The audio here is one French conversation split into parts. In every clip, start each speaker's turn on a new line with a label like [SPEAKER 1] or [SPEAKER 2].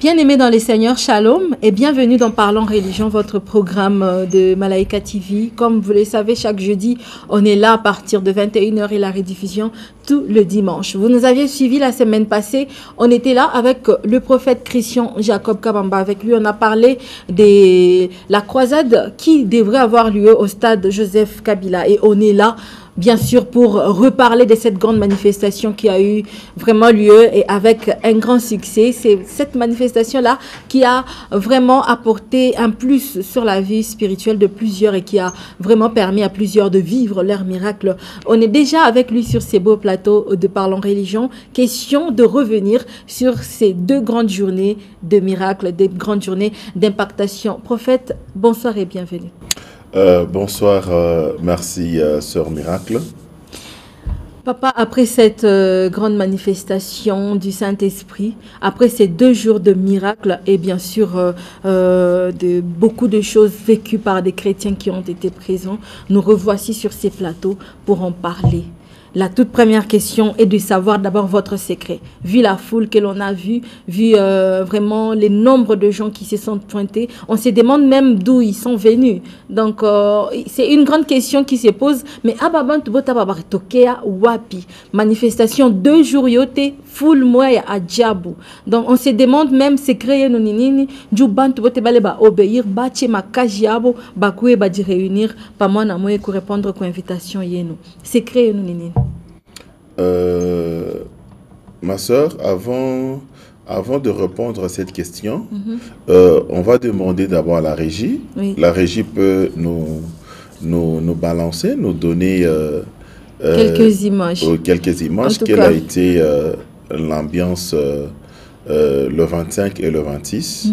[SPEAKER 1] Bien-aimés dans les Seigneurs, Shalom et bienvenue dans Parlons Religion, votre programme de Malaika TV. Comme vous le savez, chaque jeudi, on est là à partir de 21h et la rediffusion tout le dimanche. Vous nous aviez suivi la semaine passée, on était là avec le prophète Christian Jacob Kabamba. Avec lui, on a parlé de la croisade qui devrait avoir lieu au stade Joseph Kabila et on est là bien sûr pour reparler de cette grande manifestation qui a eu vraiment lieu et avec un grand succès. C'est cette manifestation-là qui a vraiment apporté un plus sur la vie spirituelle de plusieurs et qui a vraiment permis à plusieurs de vivre leur miracle. On est déjà avec lui sur ces beaux plateaux de Parlons Religion. Question de revenir sur ces deux grandes journées de miracles, des grandes journées d'impactation. Prophète, bonsoir et bienvenue.
[SPEAKER 2] Bonsoir, merci Sœur Miracle.
[SPEAKER 1] Papa, après cette grande manifestation du Saint-Esprit, après ces 2 jours de miracles et bien sûr de beaucoup de choses vécues par des chrétiens qui ont été présents, nous revoici sur ces plateaux pour en parler. La toute première question est de savoir d'abord votre secret. Vu la foule que l'on a vue, vu vraiment les nombres de gens qui se sont pointés, on se demande même d'où ils sont venus. Donc, c'est une grande question qui se pose. Mais wapi manifestation 2 jours yote, foule moya à Djabou. Donc, on se demande même secret noninini, du bantu bote bale ba obéir, ba tchema kajiabo, ba koué ba di réunir, pas moi na moye pour répondre à l'invitation yeno. Secret noninini.
[SPEAKER 2] Ma sœur, avant de répondre à cette question, on va demander d'abord à la régie. Oui. La régie peut nous balancer, nous donner
[SPEAKER 1] quelques images.
[SPEAKER 2] Quelle a été l'ambiance le 25 et le 26.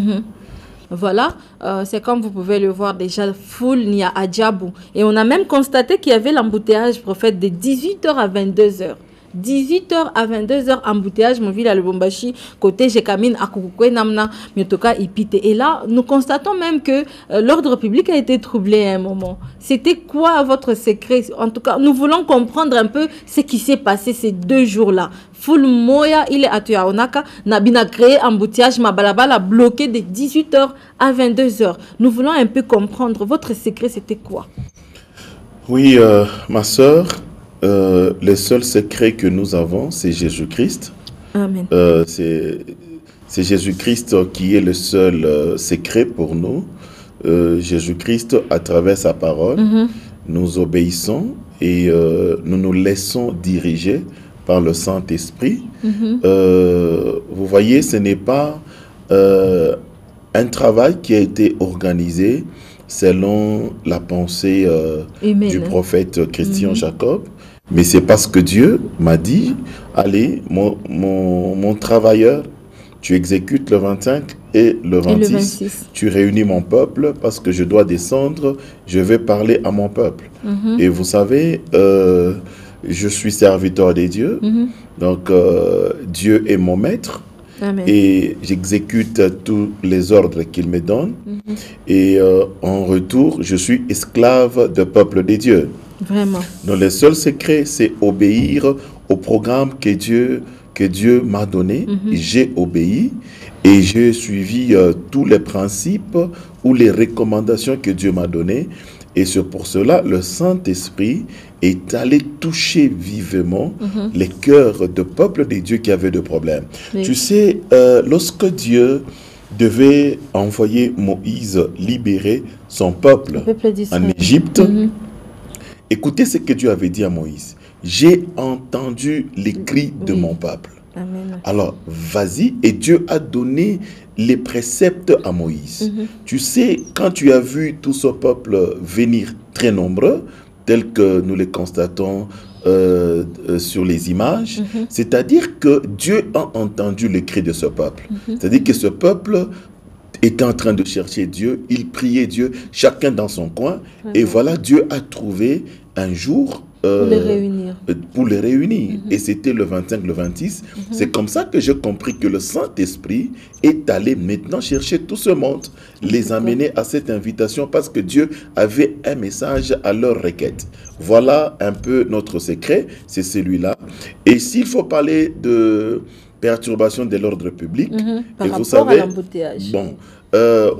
[SPEAKER 1] Voilà, c'est comme vous pouvez le voir déjà, foule ni à Djabou. Et on a même constaté qu'il y avait l'embouteillage, prophète, de 18h à 22h. 18h à 22h, embouteillage, mon ville à Lubumbashi, côté Jekamine, à Koukoué, Namna, Myotoka, Ipite. Et là, nous constatons même que l'ordre public a été troublé à un moment. C'était quoi votre secret? En tout cas, nous voulons comprendre un peu ce qui s'est passé ces 2 jours-là. Full Moya, il est à Tuyaonaka, Nabina créé embouteillage, Mabalabala bloqué de 18h à 22h. Nous voulons un peu comprendre votre secret, c'était quoi?
[SPEAKER 2] Oui, ma sœur. Le seul secret que nous avons, c'est Jésus-Christ.
[SPEAKER 1] Amen.
[SPEAKER 2] C'est Jésus-Christ qui est le seul secret pour nous. Jésus-Christ, à travers sa parole, nous obéissons et nous nous laissons diriger par le Saint-Esprit. Vous voyez, ce n'est pas un travail qui a été organisé selon la pensée du prophète Christian Jacob. Mais c'est parce que Dieu m'a dit, allez, mon travailleur, tu exécutes le 25 et le 26. Tu réunis mon peuple parce que je dois descendre, je vais parler à mon peuple. Et vous savez, je suis serviteur des dieux, donc Dieu est mon maître. Amen. Et j'exécute tous les ordres qu'il me donne. Et en retour, je suis esclave du peuple des dieux.
[SPEAKER 1] Vraiment.
[SPEAKER 2] Donc le seul secret, c'est obéir au programme que Dieu m'a donné. J'ai obéi et j'ai suivi tous les principes ou les recommandations que Dieu m'a données. Et c'est pour cela le Saint-Esprit est allé toucher vivement les cœurs de peuple des dieux qui avaient des problèmes. Oui. Tu sais, lorsque Dieu devait envoyer Moïse libérer son peuple en Égypte, écoutez ce que Dieu avait dit à Moïse. J'ai entendu les cris de mon peuple.
[SPEAKER 1] Amen.
[SPEAKER 2] Alors, vas-y, et Dieu a donné les préceptes à Moïse. Tu sais, quand tu as vu tout ce peuple venir très nombreux, tel que nous les constatons sur les images, c'est-à-dire que Dieu a entendu les cris de ce peuple. C'est-à-dire que ce peuple était en train de chercher Dieu, il priait Dieu, chacun dans son coin, et voilà, Dieu a trouvé un jour pour les réunir. Et c'était le 25, le 26. C'est comme ça que j'ai compris que le Saint-Esprit est allé maintenant chercher tout ce monde, les amener à cette invitation parce que Dieu avait un message à leur requête. Voilà un peu notre secret, c'est celui-là. Et s'il faut parler de perturbation de l'ordre public.
[SPEAKER 1] Par
[SPEAKER 2] Et vous
[SPEAKER 1] rapport à
[SPEAKER 2] savez,
[SPEAKER 1] l'embouteillage.
[SPEAKER 2] bon,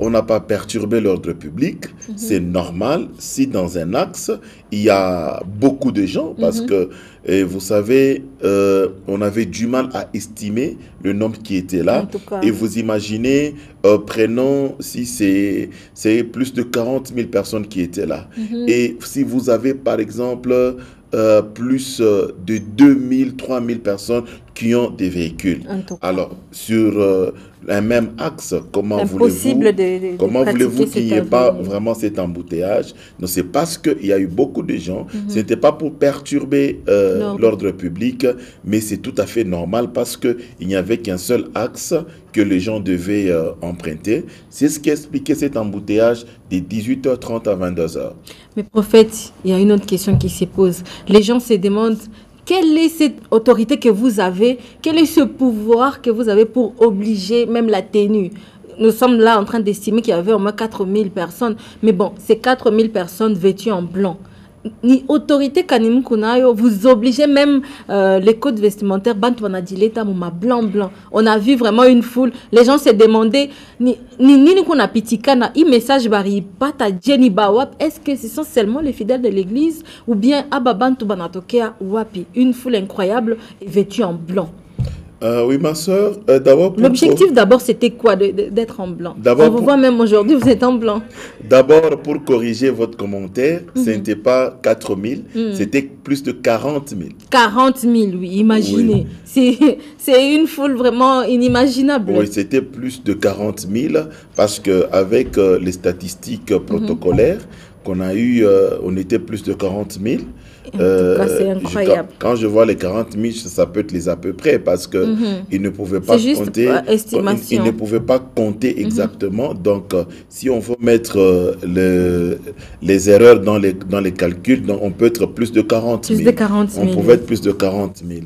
[SPEAKER 2] on n'a pas perturbé l'ordre public. C'est normal si dans un axe, il y a beaucoup de gens parce que, vous savez, on avait du mal à estimer le nombre qui était
[SPEAKER 1] En
[SPEAKER 2] là.
[SPEAKER 1] tout cas.
[SPEAKER 2] Et vous imaginez, prenons si c'est plus de 40 000 personnes qui étaient là. Et si vous avez, par exemple, plus de 2 000, 3 000 personnes qui ont des véhicules.
[SPEAKER 1] En tout cas.
[SPEAKER 2] Alors, sur un même axe, comment
[SPEAKER 1] Impossible
[SPEAKER 2] voulez-vous
[SPEAKER 1] de pratiquer
[SPEAKER 2] qu'il n'y ait
[SPEAKER 1] cette
[SPEAKER 2] pas
[SPEAKER 1] avenue.
[SPEAKER 2] vraiment cet embouteillage? Non, c'est parce qu'il y a eu beaucoup de gens. Ce n'était pas pour perturber l'ordre public, mais c'est tout à fait normal parce qu'il n'y avait qu'un seul axe que les gens devaient emprunter. C'est ce qui expliquait cet embouteillage de 18h30 à 22h.
[SPEAKER 1] Mais prophète, il y a une autre question qui se pose. Les gens se demandent, quelle est cette autorité que vous avez? Quel est ce pouvoir que vous avez pour obliger même la tenue? Nous sommes là en train d'estimer qu'il y avait au moins 4000 personnes. Mais bon, ces 4000 personnes vêtues en blanc. Ni autorité kanim kunayo, vous obligez même les codes vestimentaires blanc. On a vu vraiment une foule. Les gens se demandaient ni kuna pitikana i message bari pata Jenny Bawap. Est-ce que ce sont seulement les fidèles de l'église ou bien ababantu banatokea wapi? Une foule incroyable et vêtue en blanc.
[SPEAKER 2] Oui, ma soeur, d'abord...
[SPEAKER 1] L'objectif d'abord, c'était quoi d'être en blanc? On vous voit même aujourd'hui, vous êtes en blanc.
[SPEAKER 2] D'abord, pour corriger votre commentaire, ce n'était pas 4 000, c'était plus de 40 000.
[SPEAKER 1] 40 000, oui, imaginez. Oui. C'est une foule vraiment inimaginable.
[SPEAKER 2] Oui, c'était plus de 40 000 parce qu'avec les statistiques protocolaires qu'on a eues, on était plus de 40 000.
[SPEAKER 1] En tout cas, c'est incroyable.
[SPEAKER 2] Quand je vois les 40 000, ça peut être les à peu près parce que ils ne pouvaient pas compter. Ils ne pouvaient pas compter exactement. Donc, si on veut mettre les erreurs dans les calculs, donc on peut être plus de 40 000.
[SPEAKER 1] Plus de 40 000.
[SPEAKER 2] On pouvait être plus de 40 000.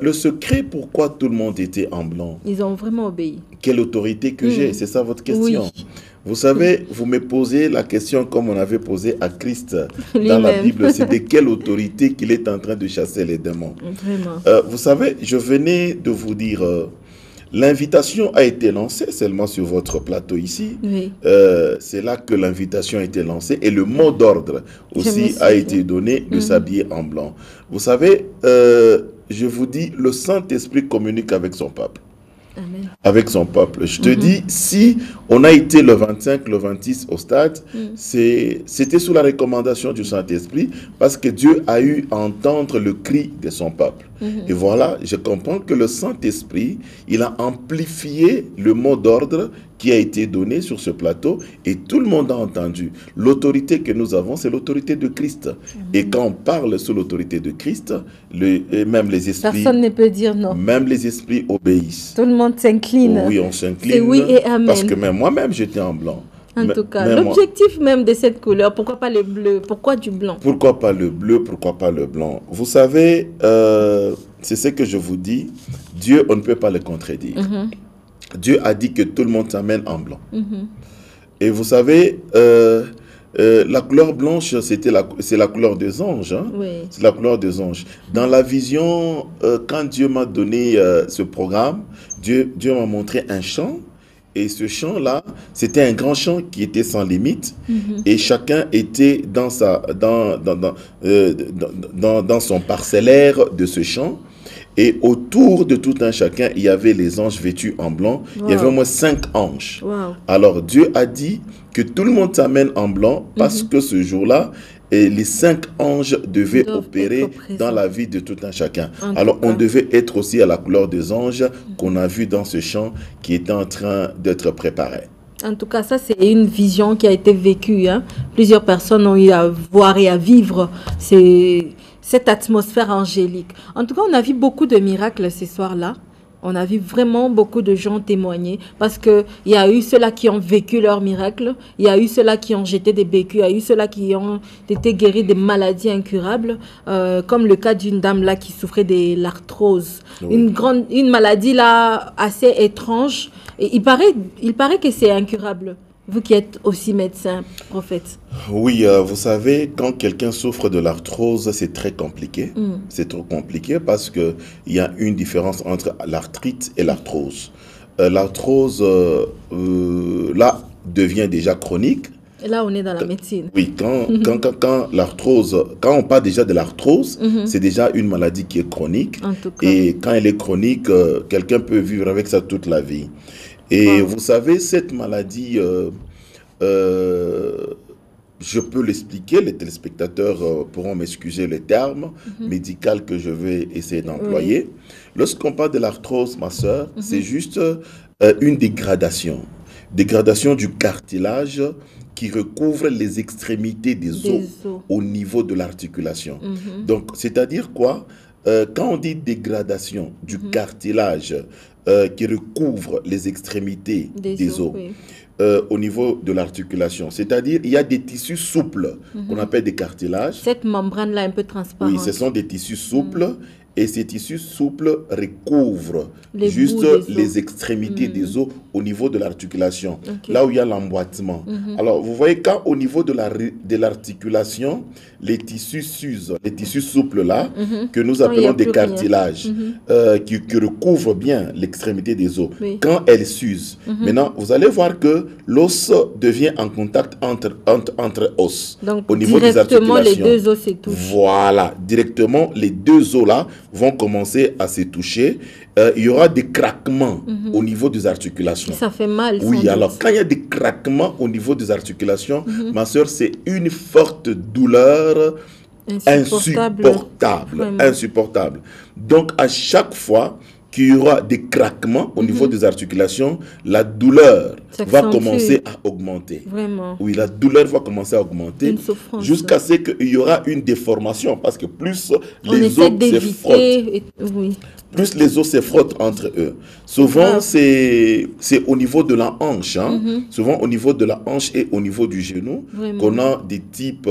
[SPEAKER 2] Le secret, pourquoi tout le monde était en blanc?
[SPEAKER 1] Ils ont vraiment obéi.
[SPEAKER 2] Quelle autorité que j'ai? C'est ça votre question? Oui. Vous savez, vous me posez la question comme on avait posé à Christ dans la Bible. C'est de quelle autorité qu'il est en train de chasser les démons.
[SPEAKER 1] Vraiment.
[SPEAKER 2] Vous savez, je venais de vous dire, l'invitation a été lancée seulement sur votre plateau ici.
[SPEAKER 1] Oui.
[SPEAKER 2] C'est là que l'invitation a été lancée et le mot d'ordre aussi a été donné de s'habiller en blanc. Vous savez, je vous dis, le Saint-Esprit communique avec son peuple.
[SPEAKER 1] Amen.
[SPEAKER 2] Avec son peuple. Je te dis, si on a été le 25, le 26 au stade, c'était sous la recommandation du Saint-Esprit parce que Dieu a eu à entendre le cri de son peuple. Et voilà, je comprends que le Saint-Esprit, il a amplifié le mot d'ordre qui a été donné sur ce plateau et tout le monde a entendu. L'autorité que nous avons, c'est l'autorité de Christ. Et quand on parle sous l'autorité de Christ, même les esprits...
[SPEAKER 1] Personne ne peut dire non.
[SPEAKER 2] Même les esprits obéissent.
[SPEAKER 1] Tout le monde s'incline.
[SPEAKER 2] Oui, on s'incline.
[SPEAKER 1] C'est oui et amen.
[SPEAKER 2] Parce que même moi-même, j'étais en blanc.
[SPEAKER 1] En tout cas, l'objectif même de cette couleur, pourquoi pas le bleu? Pourquoi du blanc?
[SPEAKER 2] Pourquoi pas le bleu? Pourquoi pas le blanc? Vous savez, c'est ce que je vous dis. Dieu, on ne peut pas le contredire. Dieu a dit que tout le monde s'amène en blanc. Et vous savez, la couleur blanche, c'est la couleur des anges. Hein?
[SPEAKER 1] Oui.
[SPEAKER 2] C'est la couleur des anges. Dans la vision, quand Dieu m'a donné ce programme, Dieu m'a montré un champ. Et ce champ-là, c'était un grand champ qui était sans limite. Et chacun était dans son parcellaire de ce champ. Et autour de tout un chacun, il y avait les anges vêtus en blanc. Il y avait au moins 5 anges. Alors Dieu a dit que tout le monde s'amène en blanc parce que ce jour-là, les 5 anges devaient opérer dans la vie de tout un chacun. Alors on devait être aussi à la couleur des anges qu'on a vu dans ce champ qui était en train d'être préparé.
[SPEAKER 1] En tout cas, ça c'est une vision qui a été vécue. Hein. Plusieurs personnes ont eu à voir et à vivre cette atmosphère angélique. En tout cas, on a vu beaucoup de miracles ce soir-là. On a vu vraiment beaucoup de gens témoigner parce qu'il y a eu ceux-là qui ont vécu leur miracle, il y a eu ceux-là qui ont jeté des béquilles, il y a eu ceux-là qui ont été guéris de maladies incurables, comme le cas d'une dame là qui souffrait de l'arthrose. Oui. Une maladie là assez étrange. Et il paraît que c'est incurable. Vous qui êtes aussi médecin, prophète.
[SPEAKER 2] Oui, vous savez, quand quelqu'un souffre de l'arthrose, c'est très compliqué. C'est trop compliqué parce qu'il y a une différence entre l'arthrite et l'arthrose. L'arthrose, là, devient déjà chronique.
[SPEAKER 1] Et là, on est dans la médecine.
[SPEAKER 2] Oui, quand l'arthrose, quand on parle déjà de l'arthrose, c'est déjà une maladie qui est chronique.
[SPEAKER 1] En tout cas.
[SPEAKER 2] Et quand elle est chronique, quelqu'un peut vivre avec ça toute la vie. Et vous savez, cette maladie, je peux l'expliquer, les téléspectateurs pourront m'excuser les termes médicaux que je vais essayer d'employer. Lorsqu'on parle de l'arthrose, ma soeur, c'est juste une dégradation du cartilage qui recouvre les extrémités des os au niveau de l'articulation. Donc, c'est-à-dire quoi? Quand on dit dégradation du cartilage qui recouvre les extrémités des os, au niveau de l'articulation. C'est-à-dire, il y a des tissus souples qu'on appelle des cartilages.
[SPEAKER 1] Cette membrane-là un peu transparente.
[SPEAKER 2] Oui, ce sont des tissus souples. Et ces tissus souples recouvrent juste les extrémités des os au niveau de l'articulation, là où il y a l'emboîtement. Alors, vous voyez, quand au niveau de l'articulation, les tissus s'usent, les tissus souples là, que nous appelons des cartilages, qui recouvrent bien l'extrémité des os, quand elles s'usent, maintenant, vous allez voir que l'os devient en contact entre os.
[SPEAKER 1] Donc,
[SPEAKER 2] au niveau des articulations.
[SPEAKER 1] Les deux os se touchent.
[SPEAKER 2] Voilà, directement, les deux os là vont commencer à se toucher. Il y aura des craquements au niveau des articulations.
[SPEAKER 1] Ça fait mal.
[SPEAKER 2] Oui, alors quand il y a des craquements au niveau des articulations, ma soeur, c'est une forte douleur insupportable. Donc, à chaque fois qu'il y aura des craquements au niveau des articulations, la douleur va commencer à augmenter.
[SPEAKER 1] Vraiment.
[SPEAKER 2] Oui, la douleur va commencer à augmenter jusqu'à ce qu'il y aura une déformation parce que plus les os se frottent, plus les os se frottent entre eux. Souvent, c'est au niveau de la hanche, souvent au niveau de la hanche et au niveau du genou qu'on a des types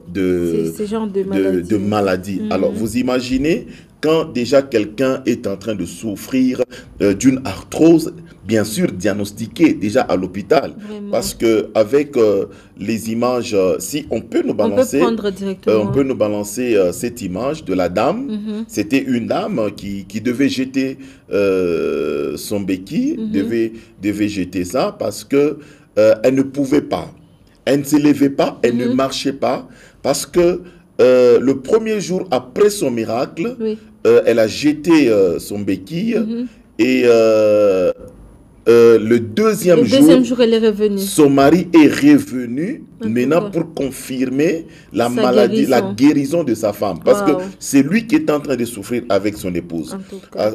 [SPEAKER 2] de maladies. Alors, vous imaginez quand déjà quelqu'un est en train de souffrir d'une arthrose, bien sûr diagnostiquée déjà à l'hôpital. Parce qu'avec les images, si on peut nous balancer, on peut nous balancer cette image de la dame. C'était une dame qui devait jeter son béquille, devait jeter ça parce que elle ne pouvait pas. Elle ne se levait pas, elle ne marchait pas parce que le premier jour après son miracle, elle a jeté son béquille et le deuxième jour,
[SPEAKER 1] elle est revenue.
[SPEAKER 2] Son mari est revenu maintenant pour confirmer la maladie, la guérison de sa femme. Parce que c'est lui qui est en train de souffrir avec son épouse.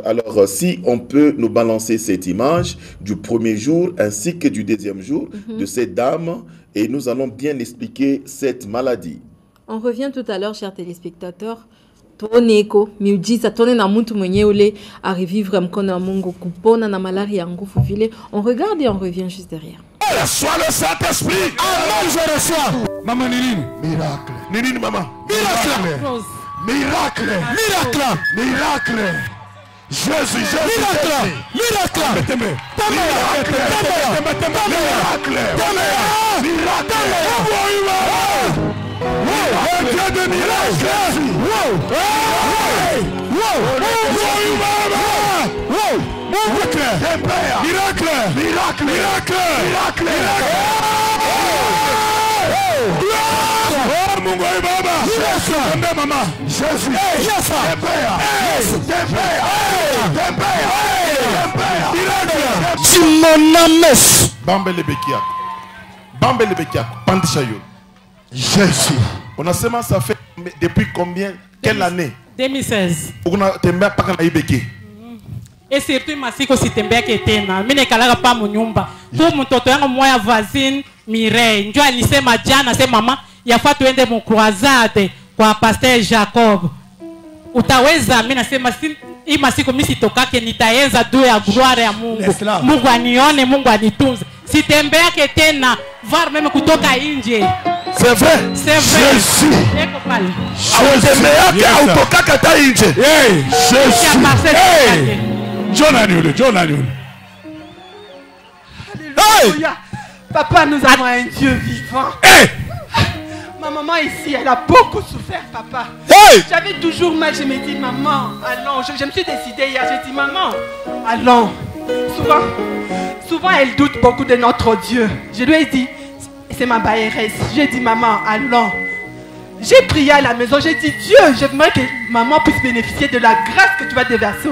[SPEAKER 2] Alors, si on peut nous balancer cette image du premier jour ainsi que du deuxième jour de cette dame, et nous allons bien expliquer cette maladie.
[SPEAKER 1] On revient tout à l'heure, chers téléspectateurs. Toneko, miujiza, tone na muntu mwenye ule à revivre mkono wa Mungu kupona na malaria nguvu vile. On regarde et on revient juste derrière.
[SPEAKER 3] Reçois le Saint-Esprit. Amen, je reçois. Maman Nini. Miracle. Nini, maman. Miracle. Miracle. Miracle. Miracle. Jésus, Jésus. Miracle. Miracle. Miracle. Miracle. Le Dieu de miracle. Miracle. Miracle. Miracle. Mungu wa baba. Yesu. Mama. Jésus. Yesu. Simonames. Bambele bekia. Bambele bekia. Pantishayo. Jésus. On a seulement ça fait depuis combien? Quelle année?
[SPEAKER 4] 2016.
[SPEAKER 2] On a tembea paka na ibeki.
[SPEAKER 4] Et surtout masiko sitembea ketena. Mimi nekalaga pa munyumba. Tu mtoto yangu moya voisine Mireille. Njoo alisema jana sema mama yafaa tuende mu croisade kwa Pasteur Jacob. Utaweza? Mimi nasema hii masiko mimi sitokake nitaenza dua ya gloire ya Mungu. Mungu anione, Mungu anitunze. Sitembea ketena. Var meme kutoka nje.
[SPEAKER 3] C'est vrai.
[SPEAKER 4] C'est vrai.
[SPEAKER 3] Jésus.
[SPEAKER 4] Hey,
[SPEAKER 3] Jésus. Hey. John Anul. Hey.
[SPEAKER 5] Papa, nous avons un Dieu vivant.
[SPEAKER 3] Hey!
[SPEAKER 5] Ma maman ici, elle a beaucoup souffert, papa.
[SPEAKER 3] Hey!
[SPEAKER 5] J'avais toujours mal, je me dis, maman, allons. Je me suis décidée hier, j'ai dit, maman, allons. Souvent, elle doute beaucoup de notre Dieu. Je lui ai dit, c'est ma bailleresse. J'ai dit, maman, allons. J'ai prié à la maison, j'ai dit, Dieu, j'aimerais que maman puisse bénéficier de la grâce que tu vas déverser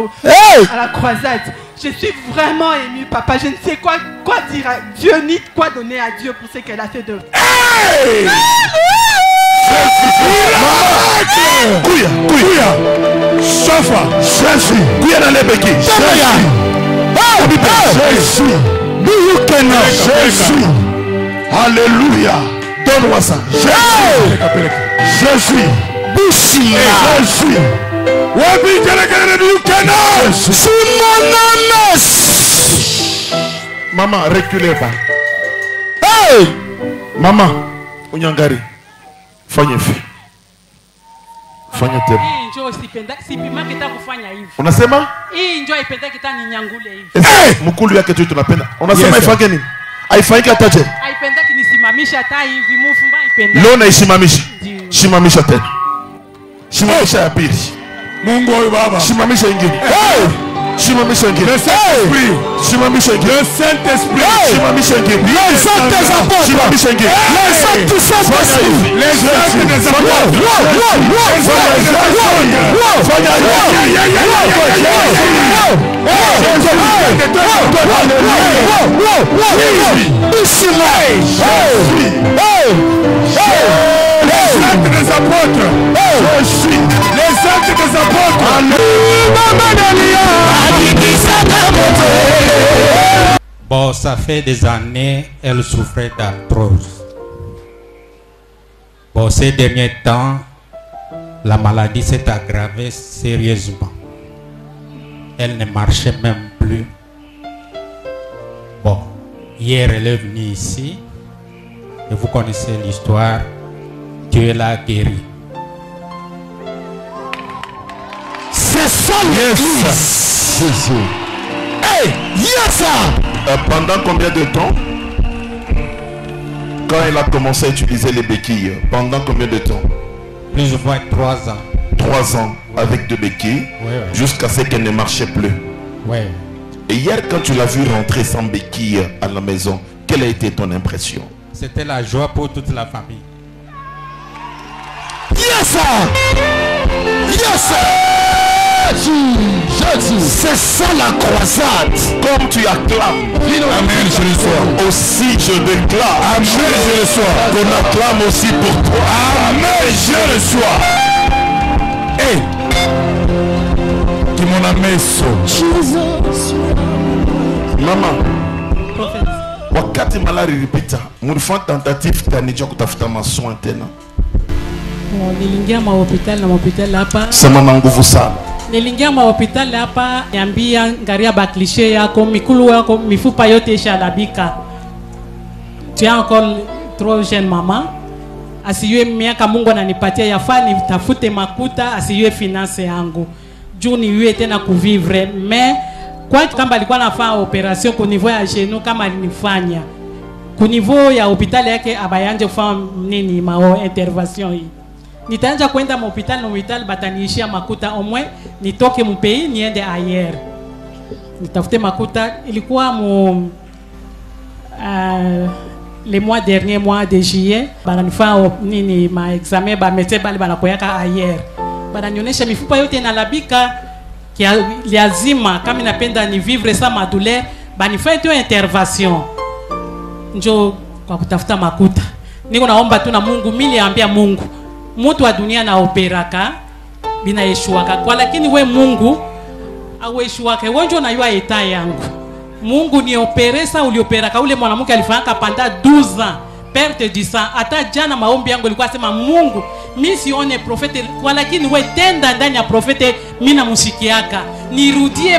[SPEAKER 5] à la croisade. Je suis vraiment émue, papa. Je ne sais quoi dire à Dieu, ni quoi donner à Dieu pour ce qu'elle a fait de...
[SPEAKER 3] Hey! Kuya! Safa! Jésus! Kuya dans les béquilles! Jésus! Jésus! Alléluia! Donne-moi ça! Jésus! Jésus! Maman, reculez pas. Hey! Maman, Unyangari, fanya fi. Fanya tena.
[SPEAKER 4] Hii njoo sipima kita kufanya hivi.
[SPEAKER 3] Unasema?
[SPEAKER 4] Hii njoo ipenda kita ninyangule hivi.
[SPEAKER 3] Hey! Mkulu yake tu tunapenda. Unasema ifanye nini? Haifanyiki ataje?
[SPEAKER 4] Haipenda kinisimamisha hata hivi, mufumba ipenda.
[SPEAKER 3] Leo naisimamisha. Simamisha tena. Simamisha ya pili. Mungu huyu baba. Simamisha ingine. Hey! Simamisha ingine. Le Saint-Esprit. Simamisha ingine. Le Saint-Esprit. Simamisha ingine. Les saints des apôtres. Simamisha ingine. Les saints du Saint-Esprit. Les saints des apôtres. Les actes des apôtres. Je suis les actes des apôtres.
[SPEAKER 6] Bon, ça fait des années, elle souffrait d'arthrose. Bon, ces derniers temps, la maladie s'est aggravée sérieusement. Elle ne marchait même plus. Bon, hier, elle est venue ici. Et vous connaissez l'histoire. Dieu l'a guéri.
[SPEAKER 3] C'est ça l'église. Jésus. Hey, yes! Pendant combien de temps? Quand elle a commencé à utiliser les béquilles, pendant combien de temps?
[SPEAKER 6] Plus ou moins 3 ans.
[SPEAKER 3] 3 ans avec 2 béquilles, jusqu'à ce qu'elle ne marchait plus.
[SPEAKER 6] Oui.
[SPEAKER 3] Et hier, quand tu l'as vu rentrer sans béquille à la maison, quelle a été ton impression?
[SPEAKER 6] C'était la joie pour toute la famille.
[SPEAKER 3] Yes! Yes! Jésus, c'est ça la croisade. Comme tu acclames, amen, je le sois. Aussi je déclare, amen, je le sois. Qu'on acclame aussi pour toi, amen, je le sois. Hey, qui mon ameso. Maman, wakati malari ripita, mulifanya tentative tanijua kutafuta masoin tena.
[SPEAKER 4] Nilingia mahopitali na mahopitali hapa.
[SPEAKER 3] Sema na nguvu sana.
[SPEAKER 4] Nilingia mahopitali hapa, niambia ngaria baklishe yako, mikulu yako, mifupa yote ishalabika. Tu es encore trop jeune maman. Asiyue miaka Mungu ananipatia yafaa nitafute makuta, asiyue finance yangu. Juu niwe tena kuvivre, mais kwa kama alikuwa anafanya operation kwa niveau ya genou kama alinifanya. Kwa niveau ya hospitali yake abayanje kufanya nini mao intervention hii. Nitaanza kwenda hospitali na hospitali bataniishia makuta au moins nitoke mpei niende ayer. Nitafute makuta ilikuwa mu les mois derniers mois de juillet bananifanya nini ma examen ba médecin bali banakoyaka ayer. Bananionyesha mifupa yote inalabika kia lazima kama napenda ni vivre sans ma douleur banifanya tu intervention. Njo kwa kutafuta makuta. Niko naomba tu na Mungu, miliambia Mungu mtu wa dunia na operaka bina yeshuaka kwa, lakini we Mungu aweshuaka wonjo na yua eta yangu. Mungu ni operesa ulioperaka ule mwanamke alifanyaka panda 12 ans perte du sang. Hata jana maombi yangu ilikuwa sema Mungu mimi sione profete kwa, lakini we tenda ndani ya profete mimi namushikiaka nirudie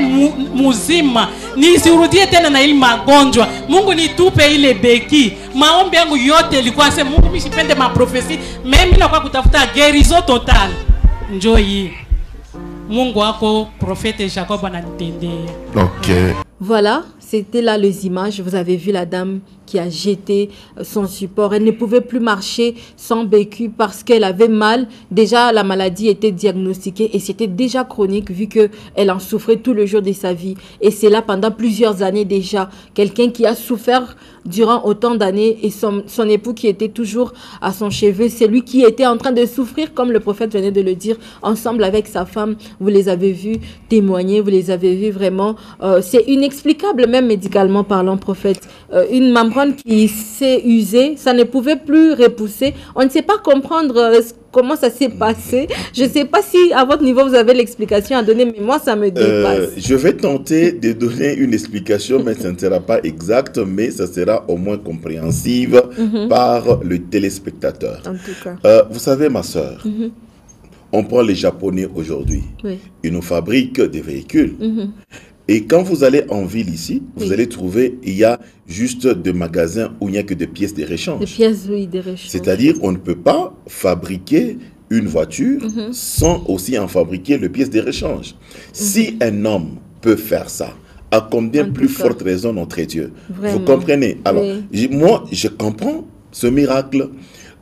[SPEAKER 4] muzima, nisirudie tena na ile magonjwa. Mungu nitupe ile beki. Maombi yangu yote ilikuwa sema Mungu mimi sipende maprofesi, mimi na kwa kutafuta guérison totale. Njoo hii Mungu wako prophète Jacob ananitendea.
[SPEAKER 3] OK.
[SPEAKER 1] Voilà, c'était là les images. Vous avez vu la dame qui a jeté son support. Elle ne pouvait plus marcher sans béquille parce qu'elle avait mal. Déjà, la maladie était diagnostiquée et c'était déjà chronique vu qu'elle en souffrait tout le jour de sa vie. Et c'est là pendant plusieurs années déjà. Quelqu'un qui a souffert durant autant d'années et son époux qui était toujours à son chevet, c'est lui qui était en train de souffrir, comme le prophète venait de le dire, ensemble avec sa femme. Vous les avez vus témoigner, vous les avez vus vraiment. C'est inexplicable, même médicalement parlant, prophète. Une membrane qui s'est usée, ça ne pouvait plus repousser. On ne sait pas comprendre comment ça s'est passé. Je ne sais pas si à votre niveau vous avez l'explication à donner, mais moi ça me dépasse.
[SPEAKER 2] Je vais tenter de donner une explication, mais ça ne sera pas exact, mais ça sera au moins compréhensible par le téléspectateur.
[SPEAKER 1] En tout cas.
[SPEAKER 2] Vous savez, ma soeur, on prend les Japonais aujourd'hui.
[SPEAKER 1] Oui.
[SPEAKER 2] Ils nous fabriquent des véhicules. Et quand vous allez en ville ici, vous allez trouver, il y a juste des magasins où il n'y a que des pièces de réchange.
[SPEAKER 1] Des pièces, oui, de réchange.
[SPEAKER 2] C'est-à-dire, on ne peut pas fabriquer une voiture sans aussi en fabriquer les pièces de réchange. Si un homme peut faire ça, à combien plus forte raison notre Dieu?
[SPEAKER 1] Vraiment.
[SPEAKER 2] Vous comprenez? Alors, moi, je comprends ce miracle.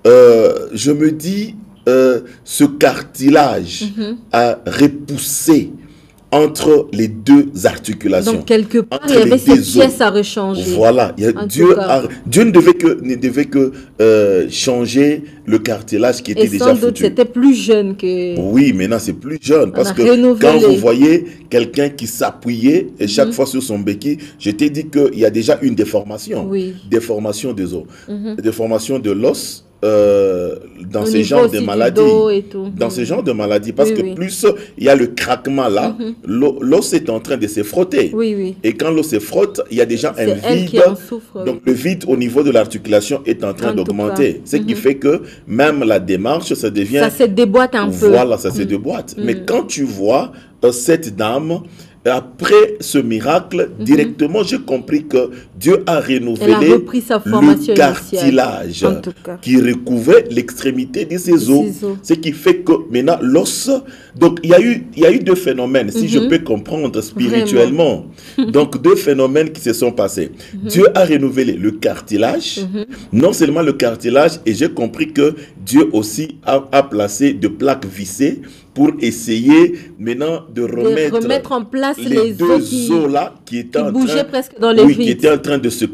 [SPEAKER 2] Je me dis, ce cartilage a repoussé entre les deux articulations.
[SPEAKER 1] Donc, quelque part, il y avait cette pièce à rechanger.
[SPEAKER 2] Voilà. Dieu ne devait que changer le cartilage qui était déjà foutu. Et sans doute,
[SPEAKER 1] c'était plus jeune que...
[SPEAKER 2] Oui, maintenant, c'est plus jeune. Parce que quand vous voyez quelqu'un qui s'appuyait chaque fois sur son béquille, je t'ai dit qu'il y a déjà une déformation.
[SPEAKER 1] Oui.
[SPEAKER 2] Déformation des os. Déformation de l'os. Dans ces genres de maladies, dans ce genre de maladies, parce que plus il y a le craquement là, l'os est en train de se frotter. Et quand l'os se frotte, il y a déjà un vide. Donc le vide au niveau de l'articulation est en train d'augmenter. Ce qui fait que même la démarche, ça devient...
[SPEAKER 1] Ça se déboîte un peu.
[SPEAKER 2] Voilà, ça se déboîte. Mais quand tu vois cette dame... Après ce miracle, directement, j'ai compris que Dieu a renouvelé le cartilage qui recouvrait l'extrémité de ses os. Ce qui fait que maintenant, l'os... Donc, il y a eu deux phénomènes, si je peux comprendre spirituellement. Donc, deux phénomènes qui se sont passés. Dieu a renouvelé le cartilage, non seulement le cartilage, et j'ai compris que Dieu aussi a placé de plaques vissées pour essayer maintenant de remettre
[SPEAKER 1] en place
[SPEAKER 2] les deux os là qui étaient
[SPEAKER 1] presque dans les vides.
[SPEAKER 2] Qui étaient en train de se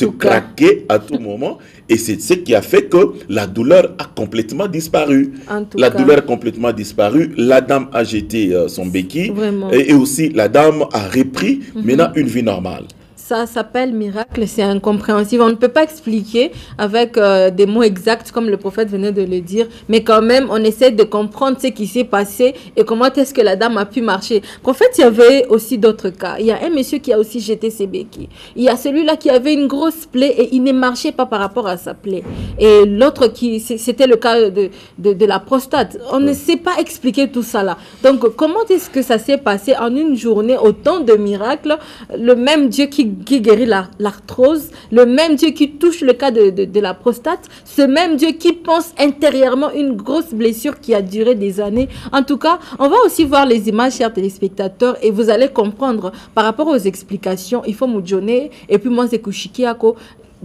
[SPEAKER 2] craquer à tout moment. Et c'est ce qui a fait que la douleur a complètement disparu. Douleur a complètement disparu. La dame a jeté son béquille. Et aussi la dame a repris maintenant une vie normale.
[SPEAKER 1] Ça s'appelle miracle, c'est incompréhensible. On ne peut pas expliquer avec des mots exacts comme le prophète venait de le dire, mais quand même, on essaie de comprendre ce qui s'est passé et comment est-ce que la dame a pu marcher. Prophète, il y avait aussi d'autres cas. Il y a un monsieur qui a aussi jeté ses béquilles. Il y a celui-là qui avait une grosse plaie et il ne marchait pas par rapport à sa plaie. Et l'autre, c'était le cas de la prostate. On ne sait pas expliquer tout ça là. Donc, comment est-ce que ça s'est passé en une journée, autant de miracles, le même Dieu qui guérit l'arthrose, le même Dieu qui touche le cas de la prostate, ce même Dieu qui pense intérieurement une grosse blessure qui a duré des années. En tout cas, on va aussi voir les images, chers téléspectateurs, et vous allez comprendre par rapport aux explications. Il faut moujonner, et puis moi, c'est Kushikiako.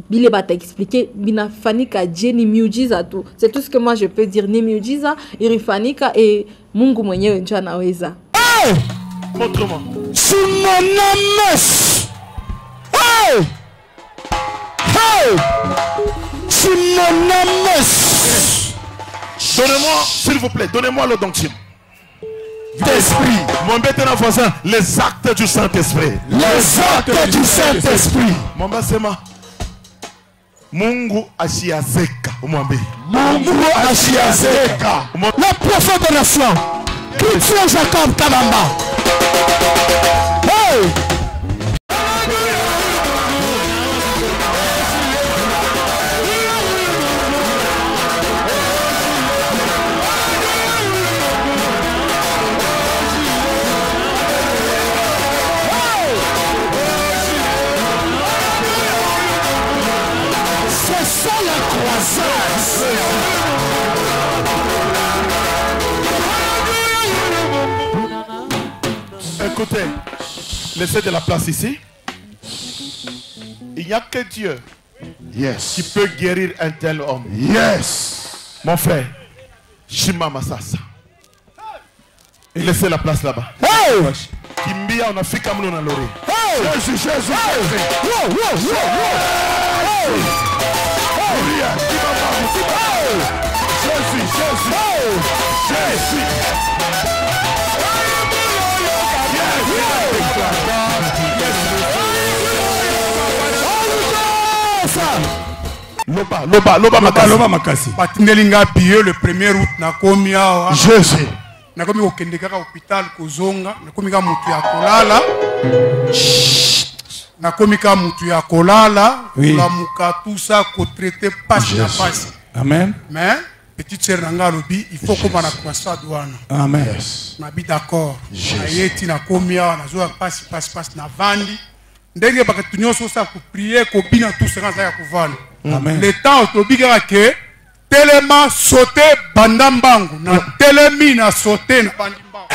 [SPEAKER 1] Bile bata expliqué bina fanika jeni miujiza tu. C'est tout ce que moi je peux dire. Ni miujiza, irifanika et Mungu mwenyewe ndio anaweza.
[SPEAKER 3] Hey! Montre-moi. Simonames. Hey! Hey! Simonames. Donnez-moi, s'il vous plaît, donnez-moi l'eau d'onction. D'esprit. Mon bête est voisin, les actes du Saint-Esprit. Les actes du Saint-Esprit. Mon basema. Mungu ashiazeka. Mungu ashiazeka. Le prophète de la foi. Christian Jacob Kabamba. Hey! Écoutez, laissez de la place ici. Il n'y a que Dieu Yes.
[SPEAKER 2] qui peut guérir un tel homme.
[SPEAKER 3] Yes.
[SPEAKER 2] Mon frère, Shima Masasa. Laissez la place là-bas.
[SPEAKER 3] Hey.
[SPEAKER 2] Kimbia, on a fait comme nous dans l'oreille.
[SPEAKER 3] Jésus, Jésus, Jésus. Wow, wow, wow, wow. Jésus, Jésus. Jésus.
[SPEAKER 2] Loba makasi.
[SPEAKER 7] Batindelinga pied le 1er août na komi awa.
[SPEAKER 3] Jésus.
[SPEAKER 7] Na komi okende kaka hôpital kozonga, na komi ka mutu ya kolala. Na komi ka mutu ya kolala, la muka tout ça ko traiter passe na passe.
[SPEAKER 6] Amen.
[SPEAKER 7] Mais petite sœur nanga lobi, il faut qu'on na croissance douane.
[SPEAKER 6] Amen.
[SPEAKER 7] Na bi d'accord. Na yeti na komi awa na zo passe na vandi. Ndenge bakatu nyonso sa ko prier ko bina tout ça ya ko vendre.
[SPEAKER 6] Amen.
[SPEAKER 7] Le temps autobiga ke telema sauter bandambangu na telemi na sauter na bandimbangu.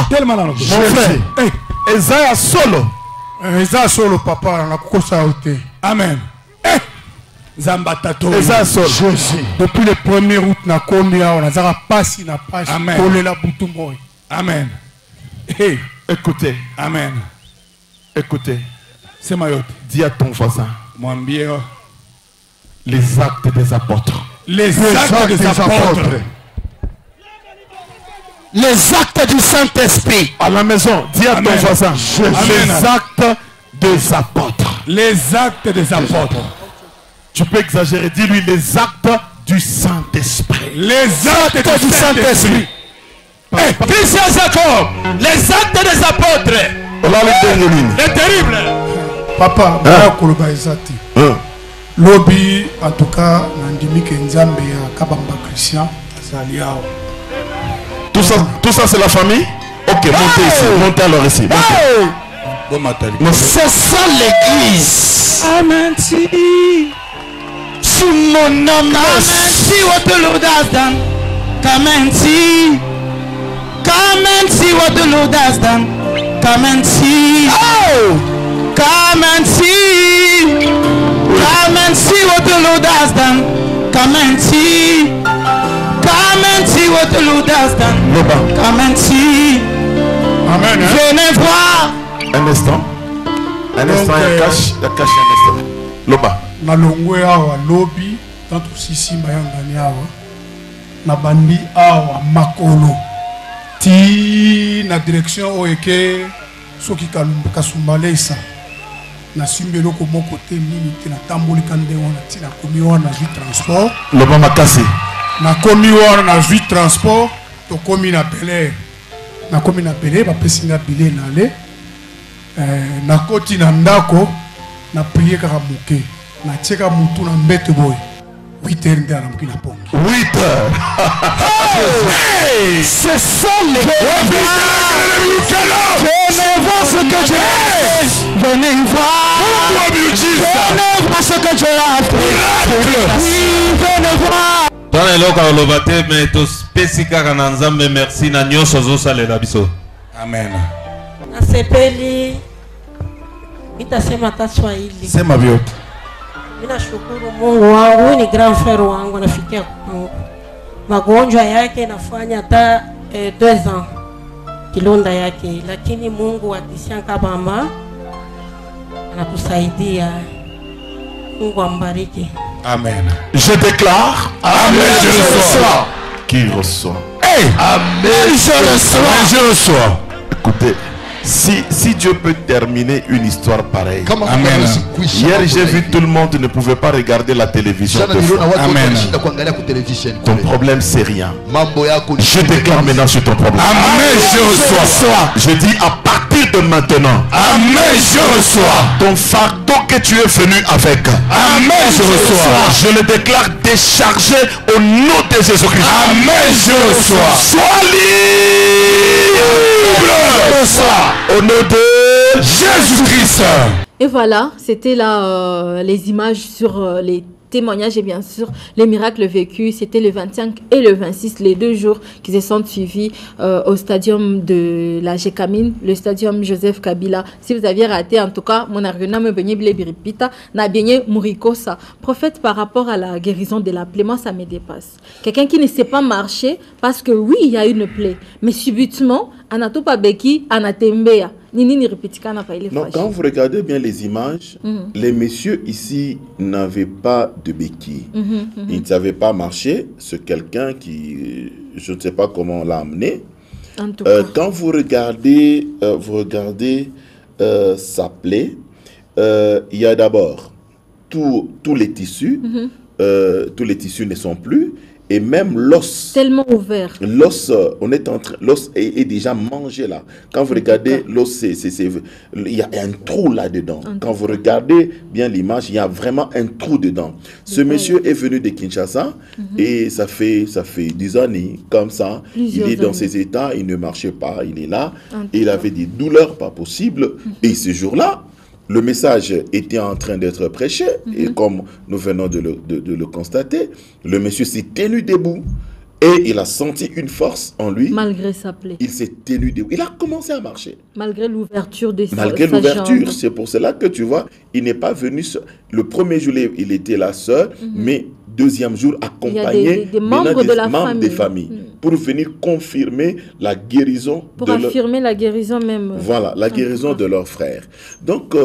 [SPEAKER 6] Tellement dans le
[SPEAKER 7] Mon frère,
[SPEAKER 2] Esaïa solo.
[SPEAKER 7] Eza solo papa na kukosa ote.
[SPEAKER 6] Amen. Zambatato.
[SPEAKER 2] Esaïa solo.
[SPEAKER 7] Depuis le 1er août na komi awa na zaka pasi na pasi.
[SPEAKER 6] Amen.
[SPEAKER 7] Kolela butu moy.
[SPEAKER 6] Amen. Hey.
[SPEAKER 2] Écoutez.
[SPEAKER 6] Amen.
[SPEAKER 2] Écoutez.
[SPEAKER 6] C'est Mayotte.
[SPEAKER 2] Dis à ton voisin.
[SPEAKER 6] Mwambie
[SPEAKER 2] Les actes des apôtres.
[SPEAKER 6] les actes des apôtres.
[SPEAKER 3] Les actes du Saint-Esprit.
[SPEAKER 2] À la maison, dis à ton
[SPEAKER 6] Amen.
[SPEAKER 2] voisin.
[SPEAKER 6] Amen.
[SPEAKER 2] Les actes des apôtres.
[SPEAKER 6] Les actes des apôtres.
[SPEAKER 2] Tu peux exagérer. Dis-lui les actes du Saint-Esprit.
[SPEAKER 6] Les actes du Saint-Esprit.
[SPEAKER 3] Christian Jacob. Les actes des apôtres.
[SPEAKER 6] Les terribles.
[SPEAKER 7] Papa, na koloba ezati. Lobi en tout cas nandimi ke nzambe ya kabamba Christian azali awa.
[SPEAKER 2] Tout ça c'est la famille. Ok, montez ici. Montez alors ici. Montez.
[SPEAKER 3] C'est ça l'église.
[SPEAKER 4] Amen.
[SPEAKER 3] Sous mon nom.
[SPEAKER 4] Si Waterloo-Dasdan. Kamenti. Kamenti Waterloo-Dasdan. Kamenti. Kamenti. Kamenti Waterloo-Dasdan. Kamenti. Kamenti Waterloo-Dasdan. Kamenti.
[SPEAKER 7] Amen.
[SPEAKER 4] Venez voir.
[SPEAKER 2] Un instant. Un instant, il y a cache un instant. Loba.
[SPEAKER 7] Na longwe awa lobi tanto sisi mayangani awa na bandi awa makolo ti na direction oeke soki kalumba kasumbalesa na simbelo ko moko te nini te na tamboli kande wana ti na komi wana na transport
[SPEAKER 2] Loba makasi.
[SPEAKER 7] na komi wana na transport to komi na Bel-Air na komi na Bel-Air bapesi nga bile na le na koti na ndako na prier kaka moke na tieka mutu na mbete boy 8h nde na moki na pongi
[SPEAKER 2] 8h.
[SPEAKER 3] C'est ça l'église. Venez voir ce que Dieu a fait. Venez voir. Venez voir ce que Dieu a fait. Oui, venez voir.
[SPEAKER 8] Twana eloka oloba te me topesi kaka na Nzambe merci na nyonso ozosalela biso.
[SPEAKER 6] Amen.
[SPEAKER 9] Nasepeli nitasema hata Swahili.
[SPEAKER 2] Sema vyote.
[SPEAKER 9] Mimi nashukuru Mungu wangu, ni grand frère wangu nafikia kwangu. Magonjwa yake inafanya hata 2 ans kilonda yake, lakini Mungu atisia kabamba anatusaidia. Mungu ambariki.
[SPEAKER 6] Amen.
[SPEAKER 2] Je déclare.
[SPEAKER 3] Amen. Je reçois.
[SPEAKER 2] Qui reçoit?
[SPEAKER 3] Hey. Amen. Je reçois.
[SPEAKER 6] Je reçois.
[SPEAKER 2] Écoutez, si Dieu peut terminer une histoire pareille.
[SPEAKER 6] Amen.
[SPEAKER 2] Hier, j'ai vu tout le monde ne pouvait pas regarder la télévision.
[SPEAKER 6] Amen.
[SPEAKER 2] Ton problème, c'est rien. Je déclare maintenant sur ton problème.
[SPEAKER 6] Amen. Je reçois.
[SPEAKER 2] Je dis à partir
[SPEAKER 3] partir de maintenant, amen, je reçois ton fardeau que tu es venu avec. Amen, je reçois. Je le déclare déchargé au nom de Jésus-Christ. Amen, je reçois. Sois libre au nom de Jésus-Christ.
[SPEAKER 1] Et voilà, c'était là les images sur les témoignages et bien sûr les miracles vécus. C'était le 25 et le 26, les 2 jours qui se sont suivis au stadium de la Gécamine, le stadium Joseph Kabila. Si vous aviez raté, en tout cas, mon argument me benye biripita na benye murikosa. Prophète, par rapport à la guérison de la plaie, moi ça me dépasse. Quelqu'un qui ne sait pas marcher parce que oui, il y a une plaie, mais subitement, anatopa beki anatembea.
[SPEAKER 2] Non, quand vous regardez bien les images, les messieurs ici n'avaient pas de béquilles. Ils ne savaient pas marcher. C'est quelqu'un qui, je ne sais pas comment on l'a amené. Quand vous regardez, sa plaie, il y a d'abord tous les tissus. Tous les tissus ne sont plus. Et même l'os.
[SPEAKER 1] Tellement ouvert.
[SPEAKER 2] L'os, l'os est déjà mangé là. Quand vous regardez l'os, il y a un trou là-dedans. Quand vous regardez bien l'image, il y a vraiment un trou dedans. Ce monsieur est venu de Kinshasa et ça fait 10 années comme ça. Il est dans ces états, il ne marchait pas, il est là. Et il avait des douleurs pas possibles. Et ce jour-là, le message était en train d'être prêché et comme nous venons de le constater, le monsieur s'est tenu debout et il a senti une force en lui.
[SPEAKER 1] Malgré sa plaie.
[SPEAKER 2] Il s'est tenu debout. Il a commencé à marcher.
[SPEAKER 1] Malgré l'ouverture de sa jambe.
[SPEAKER 2] Malgré l'ouverture. C'est pour cela que tu vois, il n'est pas venu seul. Le premier jour, il était là seul, mais deuxième jour, accompagné
[SPEAKER 1] des membres de la famille.
[SPEAKER 2] Des familles pour venir confirmer la guérison.
[SPEAKER 1] Pour affirmer la guérison même.
[SPEAKER 2] Voilà, la guérison de leur frère. Donc,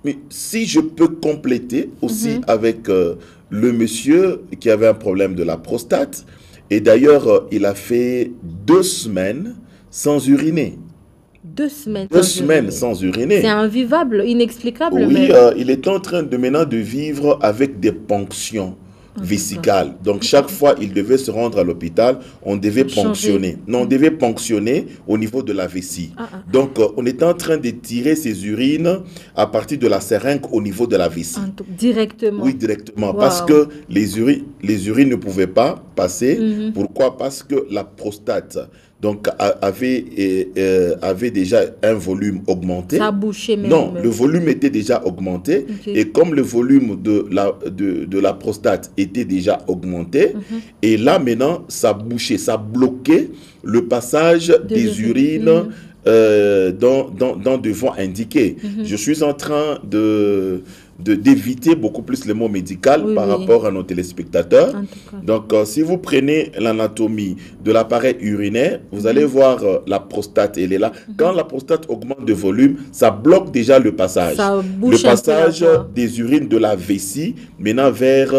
[SPEAKER 2] mais si je peux compléter aussi avec le monsieur qui avait un problème de la prostate, et d'ailleurs, il a fait 2 semaines sans uriner.
[SPEAKER 1] 2 semaines.
[SPEAKER 2] 2 semaines sans uriner.
[SPEAKER 1] C'est invivable, inexplicable.
[SPEAKER 2] Oui, il est en train maintenant de vivre avec des ponctions vésicales. Donc chaque fois il devait se rendre à l'hôpital, on devait ponctionner. Non, on devait ponctionner au niveau de la vessie. Donc on était en train de tirer ses urines à partir de la seringue au niveau de la vessie.
[SPEAKER 1] Directement.
[SPEAKER 2] Oui, directement. Parce que les urines ne pouvaient pas passer. Pourquoi? Parce que la prostate donc avait déjà un volume augmenté.
[SPEAKER 1] Ça a bouché même.
[SPEAKER 2] Non, le volume était déjà augmenté. Et comme le volume de la prostate était déjà augmenté, et là maintenant, ça bouchait, ça bloquait le passage des urines dans devant indiqué. Je suis en train d'éviter beaucoup plus le mot médical par rapport à nos téléspectateurs. Donc, si vous prenez l'anatomie de l'appareil urinaire, vous allez voir la prostate, elle est là. Quand la prostate augmente de volume, ça bloque déjà le passage. Le passage des urines de la vessie, maintenant vers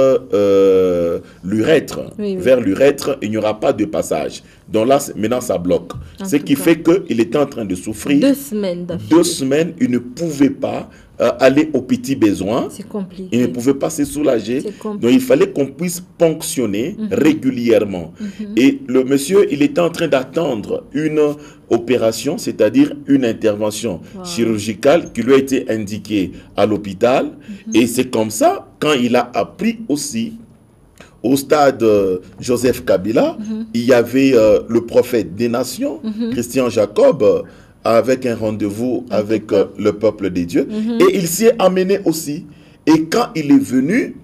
[SPEAKER 2] l'urètre. Vers l'urètre, il n'y aura pas de passage. Donc là, maintenant, ça bloque. Ce qui fait qu'il était en train de souffrir.
[SPEAKER 1] 2 semaines d'affilée.
[SPEAKER 2] 2 semaines, il ne pouvait pas aller aux petits besoins.
[SPEAKER 1] C'est compliqué.
[SPEAKER 2] Il ne pouvait pas se soulager. Donc il fallait qu'on puisse ponctionner régulièrement. Et le monsieur, il était en train d'attendre une opération, c'est-à-dire une intervention chirurgicale qui lui a été indiquée à l'hôpital. Et c'est comme ça, quand il a appris aussi au stade Joseph Kabila, il y avait le prophète des nations, Christian Jacob, avec un rendez-vous avec le peuple des dieux. Et il s'y est amené aussi. Et quand il est venu,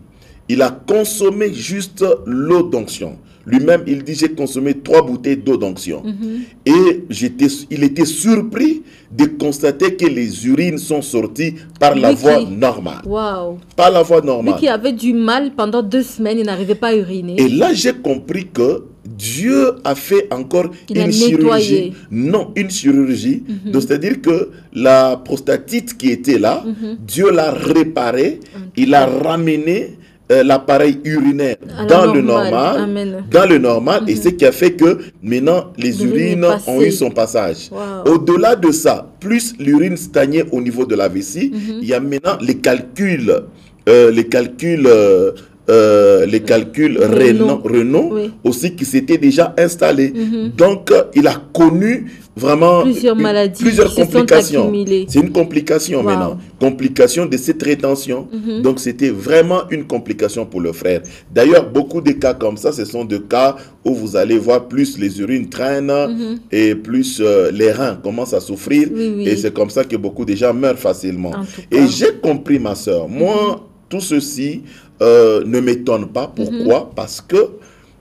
[SPEAKER 2] il a consommé juste l'eau d'onction. Lui-même, il dit, j'ai consommé 3 bouteilles d'eau d'onction. Et il était surpris de constater que les urines sont sorties par la voie normale. Par la voie normale.
[SPEAKER 1] Lui qui avait du mal pendant 2 semaines, il n'arrivait pas à uriner.
[SPEAKER 2] Et là, j'ai compris que Dieu a fait encore une chirurgie. Non, une chirurgie. Donc, c'est-à-dire que la prostatite qui était là, Dieu l'a réparée, il a ramené l'appareil urinaire dans le normal. Dans le normal. Et ce qui a fait que maintenant, les urines ont eu son passage. Au-delà de ça, plus l'urine stagnait au niveau de la vessie, il y a maintenant les calculs les calculs Renault
[SPEAKER 1] oui.
[SPEAKER 2] aussi qui s'étaient déjà installés. Donc, il a connu vraiment
[SPEAKER 1] plusieurs maladies,
[SPEAKER 2] plusieurs complications. C'est une complication
[SPEAKER 1] Wow.
[SPEAKER 2] maintenant. Complication de cette rétention. Donc, c'était vraiment une complication pour le frère. D'ailleurs, beaucoup de cas comme ça, ce sont des cas où vous allez voir plus les urines traînent et plus les reins commencent à souffrir.
[SPEAKER 1] Oui, oui.
[SPEAKER 2] Et c'est comme ça que beaucoup de gens meurent facilement. Et j'ai compris, ma soeur, moi, tout ceci ne m'étonne pas. Pourquoi? Parce que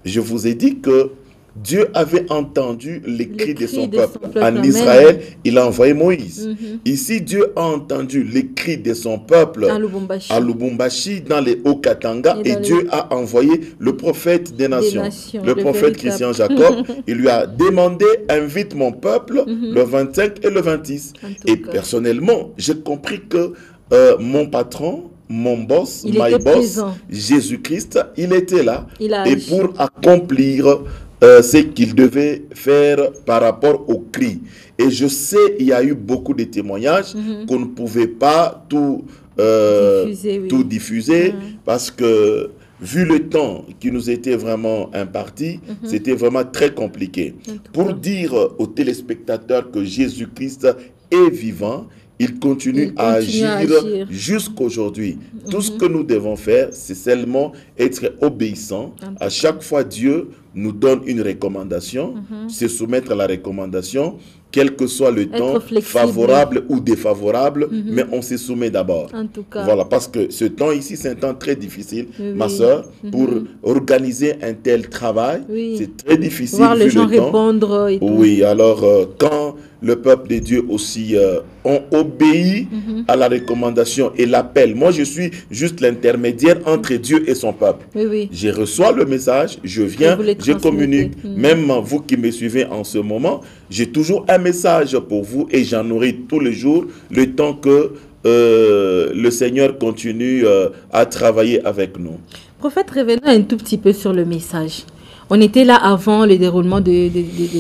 [SPEAKER 2] je vous ai dit que Dieu avait entendu les cris de son peuple. En Israël, il a envoyé Moïse. Ici, Dieu a entendu les cris de son peuple à Lubumbashi, dans les Hauts-Katanga, et Dieu a envoyé le prophète des nations, le prophète Christian Jacob. Il lui a demandé, invite mon peuple le 25 et le 26. Et personnellement, j'ai compris que mon patron, mon boss, my boss, Jésus-Christ, il était là et pour accomplir ce qu'il devait faire par rapport au cri. Et je sais, il y a eu beaucoup de témoignages qu'on ne pouvait pas tout diffuser parce que vu le temps qui nous était vraiment imparti, c'était vraiment très compliqué. Pour dire aux téléspectateurs que Jésus-Christ est vivant, il continue à agir jusqu'aujourd'hui. Tout ce que nous devons faire, c'est seulement être obéissant. À chaque fois, Dieu nous donne une recommandation, se soumettre à la recommandation, quel que soit le temps, favorable ou défavorable, mais on se soumet d'abord. Voilà, parce que ce temps ici, c'est un temps très difficile, ma soeur, pour organiser un tel travail, c'est très difficile.
[SPEAKER 1] Voir les gens répondre et tout.
[SPEAKER 2] Oui, alors quand le peuple de Dieu aussi ont obéi à la recommandation et l'appel. Moi, je suis juste l'intermédiaire entre Dieu et son peuple. Je reçois le message, je viens, je communique. Même vous qui me suivez en ce moment, j'ai toujours un message pour vous et j'en nourris tous les jours le temps que le Seigneur continue à travailler avec nous.
[SPEAKER 1] Prophète, revenons un tout petit peu sur le message. On était là avant le déroulement de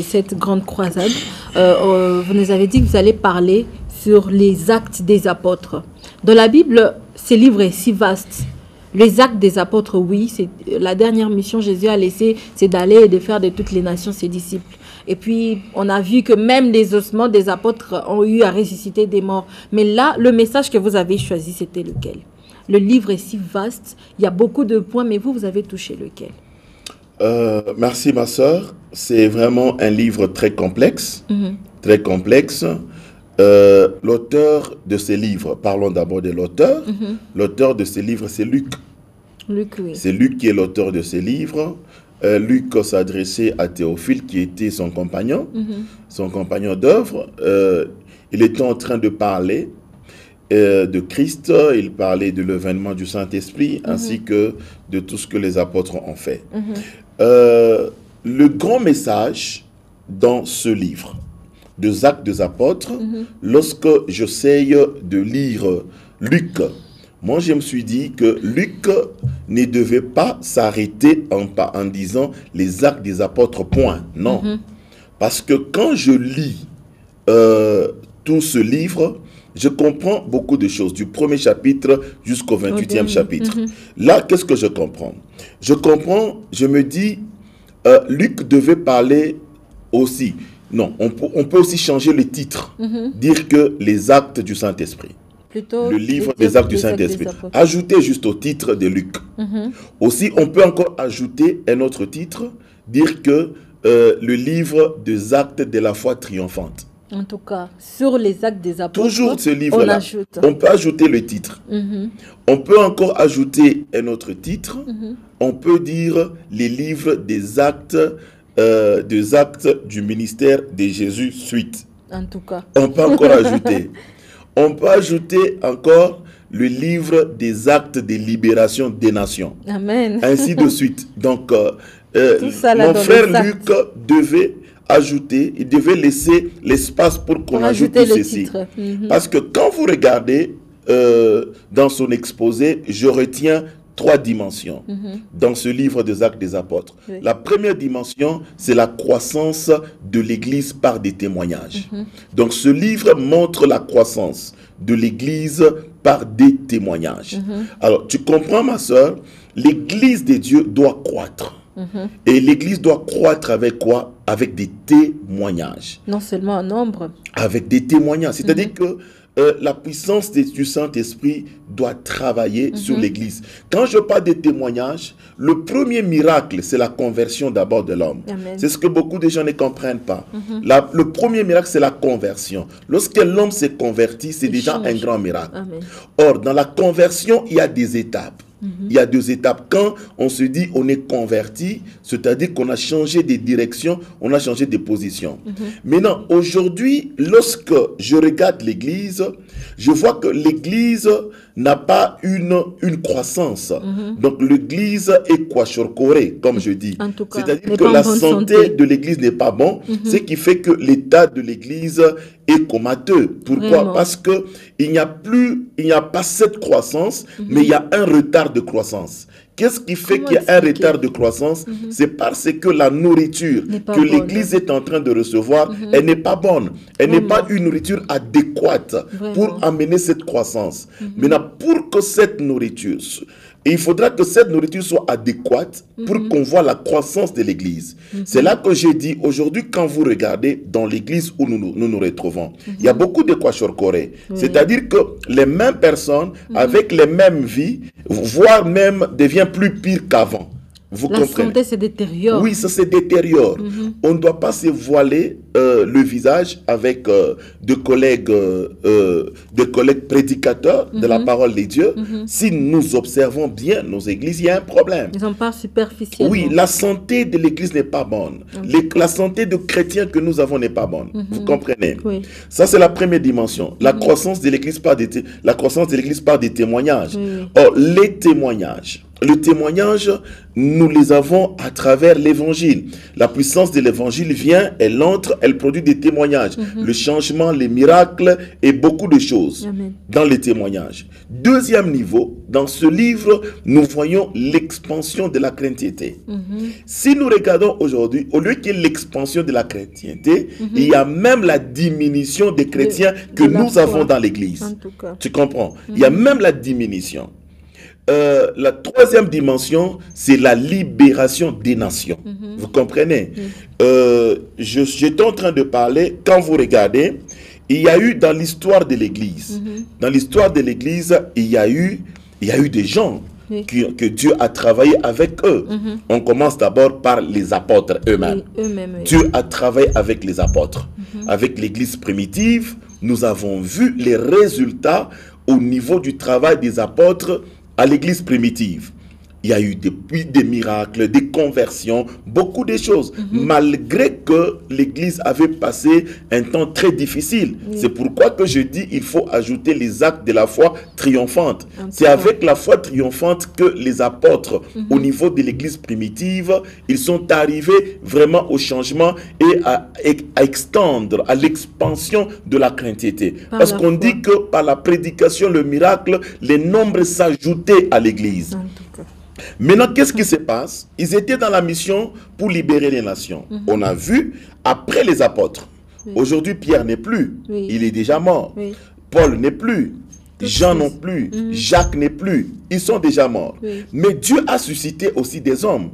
[SPEAKER 1] cette grande croisade. Vous nous avez dit que vous allez parler sur les actes des apôtres. Dans la Bible, ce livre est si vaste. Les actes des apôtres, oui, c'est la dernière mission que Jésus a laissée, c'est d'aller et de faire de toutes les nations ses disciples. Et puis, on a vu que même les ossements des apôtres ont eu à ressusciter des morts. Mais là, le message que vous avez choisi, c'était lequel? Le livre est si vaste, il y a beaucoup de points, mais vous avez touché lequel?
[SPEAKER 2] Merci ma soeur, c'est vraiment un livre très complexe, très complexe. L'auteur de ces livres, parlons d'abord de l'auteur. L'auteur de ces livres, c'est Luc.
[SPEAKER 1] Luc, oui.
[SPEAKER 2] C'est Luc qui est l'auteur de ces livres. Luc s'adressait à Théophile qui était son compagnon d'œuvre. Il était en train de parler de Christ, il parlait de l'avènement du Saint-Esprit ainsi que de tout ce que les apôtres ont fait. Le grand message dans ce livre, des Actes des Apôtres, lorsque j'essaye de lire Luc, moi je me suis dit que Luc ne devait pas s'arrêter en disant les Actes des Apôtres, point. Non. Parce que quand je lis tout ce livre, je comprends beaucoup de choses, du premier chapitre jusqu'au 28e chapitre. Là, qu'est-ce que je comprends? Je comprends, je me dis, Luc devait parler aussi. Non, on peut aussi changer le titre, dire que les actes du Saint-Esprit. Le livre des actes du Saint-Esprit. Ajouter juste au titre de Luc. Aussi, on peut encore ajouter un autre titre, dire que le livre des actes de la foi triomphante.
[SPEAKER 1] En tout cas, sur les actes des apôtres,
[SPEAKER 2] toujours ce livre-là, on peut ajouter le titre. On peut encore ajouter un autre titre. On peut dire les livres des actes du ministère de Jésus suite.
[SPEAKER 1] En tout cas.
[SPEAKER 2] On peut encore ajouter. On peut ajouter encore le livre des actes de libération des nations.
[SPEAKER 1] Amen.
[SPEAKER 2] Ainsi de suite. Donc, mon frère Luc devait ajouter, il devait laisser l'espace pour qu'on ajoute tout ceci. Parce que quand vous regardez dans son exposé, je retiens 3 dimensions dans ce livre des Actes des Apôtres.
[SPEAKER 1] Oui.
[SPEAKER 2] La première dimension, c'est la croissance de l'Église par des témoignages. Donc ce livre montre la croissance de l'Église par des témoignages. Alors, tu comprends, ma soeur, l'Église de Dieu doit croître. Et l'Église doit croître avec quoi? Avec des témoignages.
[SPEAKER 1] Non seulement en nombre.
[SPEAKER 2] Avec des témoignages. C'est-à-dire que la puissance du Saint-Esprit doit travailler sur l'Église. Quand je parle des témoignages, le premier miracle, c'est la conversion d'abord de l'homme. C'est ce que beaucoup de gens ne comprennent pas. Le premier miracle, c'est la conversion. Lorsque l'homme s'est converti, c'est déjà un grand miracle.
[SPEAKER 1] Amen.
[SPEAKER 2] Or, dans la conversion, il y a des étapes. Il y a 2 étapes. Quand on se dit on est converti, c'est-à-dire qu'on a changé de direction, on a changé de position. Maintenant, aujourd'hui, lorsque je regarde l'Église, je vois que l'Église n'a pas une croissance. Donc l'Église est kwashorkoré, comme je dis. C'est-à-dire que la santé de l'Église n'est pas bonne, ce qui fait que l'état de l'Église est comateux. Pourquoi?
[SPEAKER 1] Vraiment.
[SPEAKER 2] Parce que il n'y a pas cette croissance, mais il y a un retard de croissance. Qu'est-ce qui fait qu'il y a un retard de croissance? C'est parce que la nourriture que l'Église est en train de recevoir, elle n'est pas bonne. Elle n'est pas une nourriture adéquate pour amener cette croissance. Maintenant, pour que cette nourriture, il faudra que cette nourriture soit adéquate pour qu'on voit la croissance de l'Église. C'est là que j'ai dit, aujourd'hui, quand vous regardez dans l'Église où nous retrouvons, il y a beaucoup de kwashorkoré. C'est-à-dire que les mêmes personnes, avec les mêmes vies, voire même devient plus pire qu'avant. Vous
[SPEAKER 1] La
[SPEAKER 2] comprenez?
[SPEAKER 1] santé se détériore.
[SPEAKER 2] Oui, ça se détériore. On ne doit pas se voiler le visage avec des collègues prédicateurs de la parole de Dieu. Si nous observons bien nos églises, il y a un problème.
[SPEAKER 1] Ils en parlent superficiellement.
[SPEAKER 2] Oui, la santé de l'église n'est pas bonne. La santé de chrétiens que nous avons n'est pas bonne. Vous comprenez?
[SPEAKER 1] Oui.
[SPEAKER 2] Ça, c'est la première dimension. La croissance de l'église par des témoignages.
[SPEAKER 1] Oui.
[SPEAKER 2] Or, les témoignages. Le témoignage, nous les avons à travers l'évangile. La puissance de l'évangile vient, elle entre, elle produit des témoignages. Le changement, les miracles et beaucoup de choses dans les témoignages. Deuxième niveau, dans ce livre, nous voyons l'expansion de la chrétienté. Si nous regardons aujourd'hui, au lieu qu'il y ait l'expansion de la chrétienté, il y a même la diminution des chrétiens que nous avons dans l'église. Tu comprends? Il y a même la diminution. La troisième dimension, c'est la libération des nations. Vous comprenez? J'étais en train de parler, quand vous regardez, il y a eu dans l'histoire de l'Église, dans l'histoire de l'Église, il y a eu des gens que Dieu a travaillé avec eux. On commence d'abord par les apôtres eux-mêmes. Dieu a travaillé avec les apôtres. Avec l'Église primitive, nous avons vu les résultats au niveau du travail des apôtres à l'église primitive. Il y a eu depuis des miracles, des conversions, beaucoup de choses, malgré que l'Église avait passé un temps très difficile. C'est pourquoi que je dis il faut ajouter les actes de la foi triomphante. C'est avec la foi triomphante que les apôtres, au niveau de l'Église primitive, ils sont arrivés vraiment au changement et à extendre, à l'expansion de la chrétienté. Parce qu'on dit que par la prédication, le miracle, les nombres s'ajoutaient à l'Église. Maintenant, qu'est-ce qui se passe? Ils étaient dans la mission pour libérer les nations. On a vu, après les apôtres, aujourd'hui Pierre n'est plus, il est déjà mort. Paul n'est plus, Jean non plus, Jacques n'est plus, ils sont déjà morts. Mais Dieu a suscité aussi des hommes.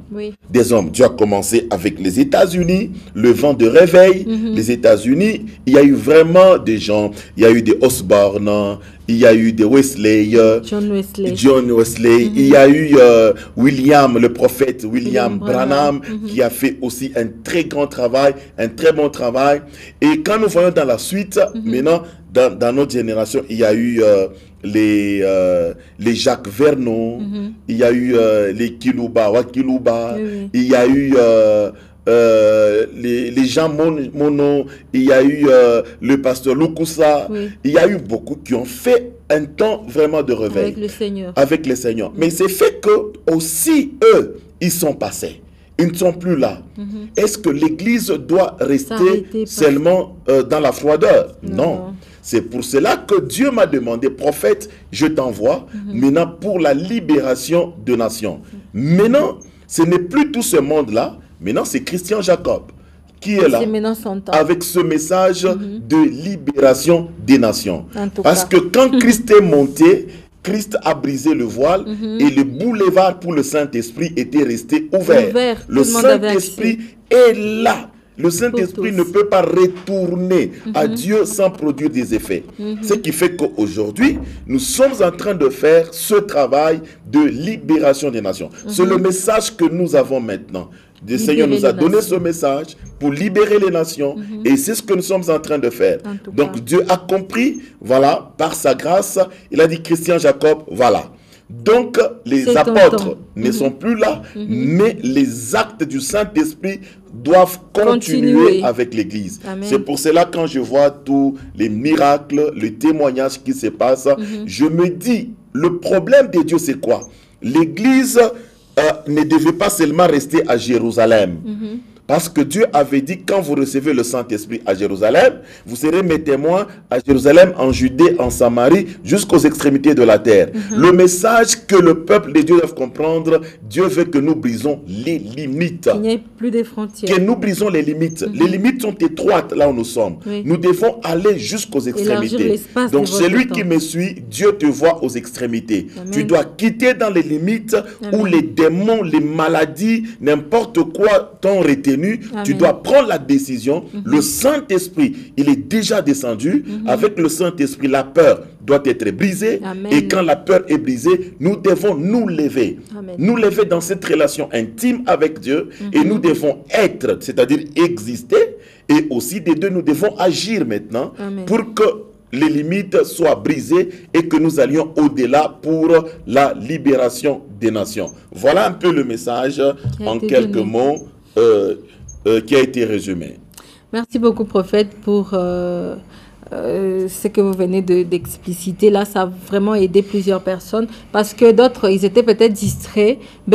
[SPEAKER 2] Des hommes. Dieu a commencé avec les États-Unis, le vent de réveil. Les États-Unis, il y a eu vraiment des gens, il y a eu des Osborne, il y a eu des Wesley, John Wesley, il y a eu William, le prophète William Branham, qui a fait aussi un très grand travail, un très bon travail. Et quand nous voyons dans la suite, maintenant, dans notre génération, il y a eu les Jacques Vernon, il y a eu les Kilouba, il y a eu les Jean Mono, il y a eu le pasteur Lukusa, il y a eu beaucoup qui ont fait un temps vraiment de réveil
[SPEAKER 1] avec le Seigneur.
[SPEAKER 2] Avec le Seigneur. Mais c'est fait que aussi eux, ils sont passés. ils ne sont plus là. Est-ce que l'Église doit rester
[SPEAKER 1] S'arrêter,
[SPEAKER 2] seulement dans la froideur? Non. C'est pour cela que Dieu m'a demandé, prophète, je t'envoie maintenant pour la libération de nations. Maintenant, ce n'est plus tout ce monde-là. Maintenant, c'est Christian Jacob qui est là
[SPEAKER 1] C'est maintenant son temps.
[SPEAKER 2] avec ce message de libération des nations.
[SPEAKER 1] En tout
[SPEAKER 2] Parce
[SPEAKER 1] cas.
[SPEAKER 2] que quand Christ est monté, Christ a brisé le voile et le boulevard pour le Saint-Esprit était resté ouvert.
[SPEAKER 1] Ouvert,
[SPEAKER 2] Le
[SPEAKER 1] tout le monde avait
[SPEAKER 2] Saint-Esprit est là. Le Saint-Esprit
[SPEAKER 1] tous.
[SPEAKER 2] ne peut pas retourner à Dieu sans produire des effets. Ce qui fait qu'aujourd'hui, nous sommes en train de faire ce travail de libération des nations. C'est le message que nous avons maintenant. Le Seigneur nous a
[SPEAKER 1] les
[SPEAKER 2] donné
[SPEAKER 1] nations.
[SPEAKER 2] ce message pour libérer les nations et c'est ce que nous sommes en train de faire.
[SPEAKER 1] En tout
[SPEAKER 2] Donc
[SPEAKER 1] cas.
[SPEAKER 2] Dieu a compris, voilà, par sa grâce, il a dit Christian Jacob, voilà. Donc les
[SPEAKER 1] C'est ton
[SPEAKER 2] apôtres
[SPEAKER 1] temps.
[SPEAKER 2] ne sont plus là, mais les actes du Saint-Esprit doivent continuer
[SPEAKER 1] Continuer.
[SPEAKER 2] avec l'Église.
[SPEAKER 1] Amen.
[SPEAKER 2] C'est pour cela quand je vois tous les miracles, les témoignages qui se passent, je me dis, le problème de Dieu c'est quoi? L'Église ne devait pas seulement rester à Jérusalem. Parce que Dieu avait dit, quand vous recevez le Saint-Esprit à Jérusalem, vous serez mes témoins à Jérusalem, en Judée, en Samarie, jusqu'aux extrémités de la terre. Le message que le peuple de Dieu doit comprendre, Dieu veut que nous brisons les limites.
[SPEAKER 1] Il n'y a plus de frontières.
[SPEAKER 2] Que nous brisons les limites. Les limites sont étroites là où nous sommes.
[SPEAKER 1] Oui.
[SPEAKER 2] Nous devons aller jusqu'aux extrémités.
[SPEAKER 1] l'espace
[SPEAKER 2] Donc
[SPEAKER 1] de votre
[SPEAKER 2] celui
[SPEAKER 1] temps.
[SPEAKER 2] qui me suit, Dieu te voit aux extrémités.
[SPEAKER 1] Amen.
[SPEAKER 2] Tu dois quitter dans les limites où
[SPEAKER 1] Amen.
[SPEAKER 2] les démons, les maladies, n'importe quoi t'ont retenu. Tu
[SPEAKER 1] Amen.
[SPEAKER 2] dois prendre la décision. Le Saint-Esprit, il est déjà descendu. Avec le Saint-Esprit, la peur doit être brisée.
[SPEAKER 1] Amen.
[SPEAKER 2] Et quand la peur est brisée, nous devons nous lever.
[SPEAKER 1] Amen.
[SPEAKER 2] Nous lever dans cette relation intime avec Dieu. Et nous devons être, c'est-à-dire exister. Et aussi des deux, nous devons agir maintenant
[SPEAKER 1] Amen.
[SPEAKER 2] pour que les limites soient brisées et que nous allions au-delà pour la libération des nations. Voilà un peu le message
[SPEAKER 1] Qui a
[SPEAKER 2] en
[SPEAKER 1] été
[SPEAKER 2] quelques
[SPEAKER 1] donné.
[SPEAKER 2] mots qui a été résumé.
[SPEAKER 1] Merci beaucoup, prophète, pour ce que vous venez d'expliciter. Là, ça a vraiment aidé plusieurs personnes parce que d'autres, ils étaient peut-être distraits. Il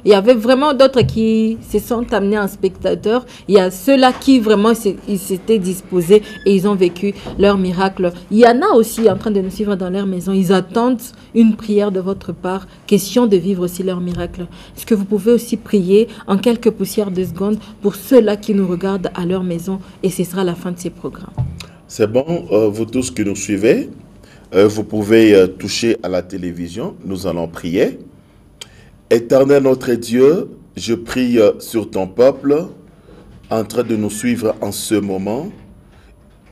[SPEAKER 1] y avait vraiment d'autres qui se sont amenés en spectateurs. Il y a ceux-là qui vraiment ils s'étaient disposés et ils ont vécu leur miracle. Il y en a aussi en train de nous suivre dans leur maison. Ils attendent une prière de votre part. Question de vivre aussi leur miracle. Est-ce que vous pouvez aussi prier en quelques poussières de secondes pour ceux-là qui nous regardent à leur maison et ce sera la fin de ces programmes.
[SPEAKER 2] C'est bon, vous tous qui nous suivez, vous pouvez toucher à la télévision, nous allons prier. Éternel notre Dieu, je prie sur ton peuple en train de nous suivre en ce moment.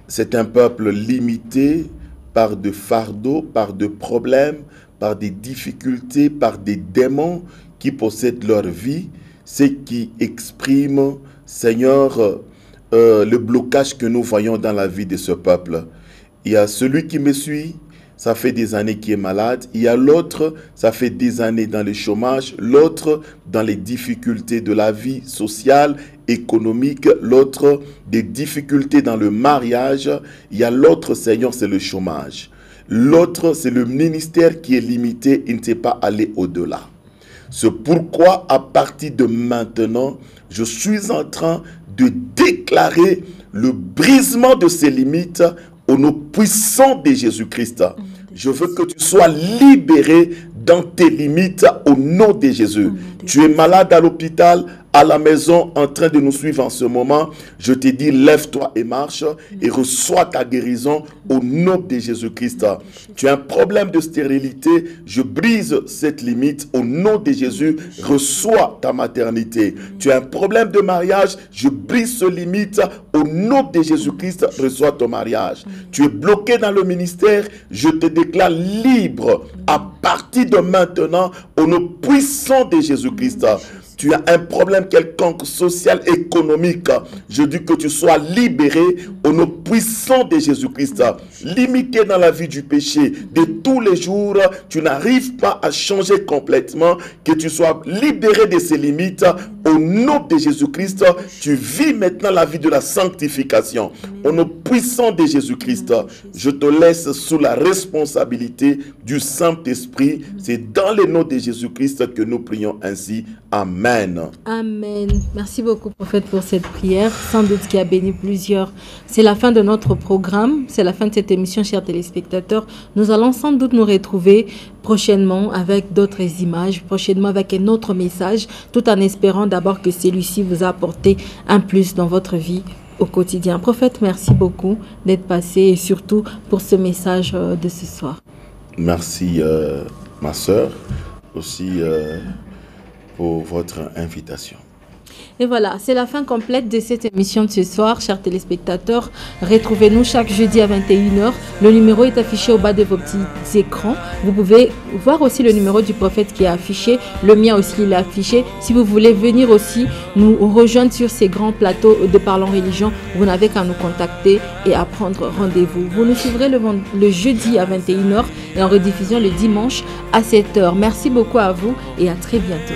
[SPEAKER 2] C'est un peuple limité par de fardeaux, par de problèmes, par des difficultés, par des démons qui possèdent leur vie, ceux qui expriment, Seigneur, le blocage que nous voyons dans la vie de ce peuple. Il y a celui qui me suit, ça fait des années qu'il est malade. Il y a l'autre, ça fait des années dans le chômage. L'autre, dans les difficultés de la vie sociale, économique. L'autre, des difficultés dans le mariage. Il y a l'autre, Seigneur, c'est le chômage. L'autre, c'est le ministère qui est limité. Il ne sait pas aller au-delà. C'est pourquoi, à partir de maintenant, je suis en train de déclarer le brisement de ces limites au nom puissant de Jésus-Christ. Je veux que tu sois libéré dans tes limites au nom de Jésus. Tu es malade à l'hôpital, à la maison, en train de nous suivre en ce moment. Je te dis, lève-toi et marche et reçois ta guérison au nom de Jésus-Christ. Tu as un problème de stérilité, je brise cette limite au nom de Jésus. Reçois ta maternité. Tu as un problème de mariage, je brise cette limite au nom de Jésus-Christ. Reçois ton mariage. Tu es bloqué dans le ministère, je te déclare libre à partir de maintenant au nom puissant de Jésus-Christ. Tu as un problème quelconque, social, économique, je dis que tu sois libéré au nom puissant de Jésus-Christ. Limité dans la vie du péché de tous les jours, tu n'arrives pas à changer complètement, que tu sois libéré de ces limites Au nom de Jésus-Christ, tu vis maintenant la vie de la sanctification. Au nom puissant de Jésus-Christ, je te laisse sous la responsabilité du Saint-Esprit. C'est dans le nom de Jésus-Christ que nous prions ainsi. Amen.
[SPEAKER 1] Amen. Merci beaucoup, prophète, pour cette prière, sans doute qui a béni plusieurs. C'est la fin de notre programme, c'est la fin de cette émission, chers téléspectateurs. Nous allons sans doute nous retrouver prochainement avec d'autres images, prochainement avec un autre message, tout en espérant d'abord que celui-ci vous a apporté un plus dans votre vie au quotidien. Prophète, merci beaucoup d'être passé et surtout pour ce message de ce soir.
[SPEAKER 2] Merci, ma sœur, aussi pour votre invitation.
[SPEAKER 1] Et voilà, c'est la fin complète de cette émission de ce soir, chers téléspectateurs. Retrouvez-nous chaque jeudi à 21h. Le numéro est affiché au bas de vos petits écrans. Vous pouvez voir aussi le numéro du prophète qui est affiché. Le mien aussi, il est affiché. Si vous voulez venir aussi nous rejoindre sur ces grands plateaux de Parlons Religion, vous n'avez qu'à nous contacter et à prendre rendez-vous. Vous nous suivrez le jeudi à 21h et en rediffusion le dimanche à 7h. Merci beaucoup à vous et à très bientôt.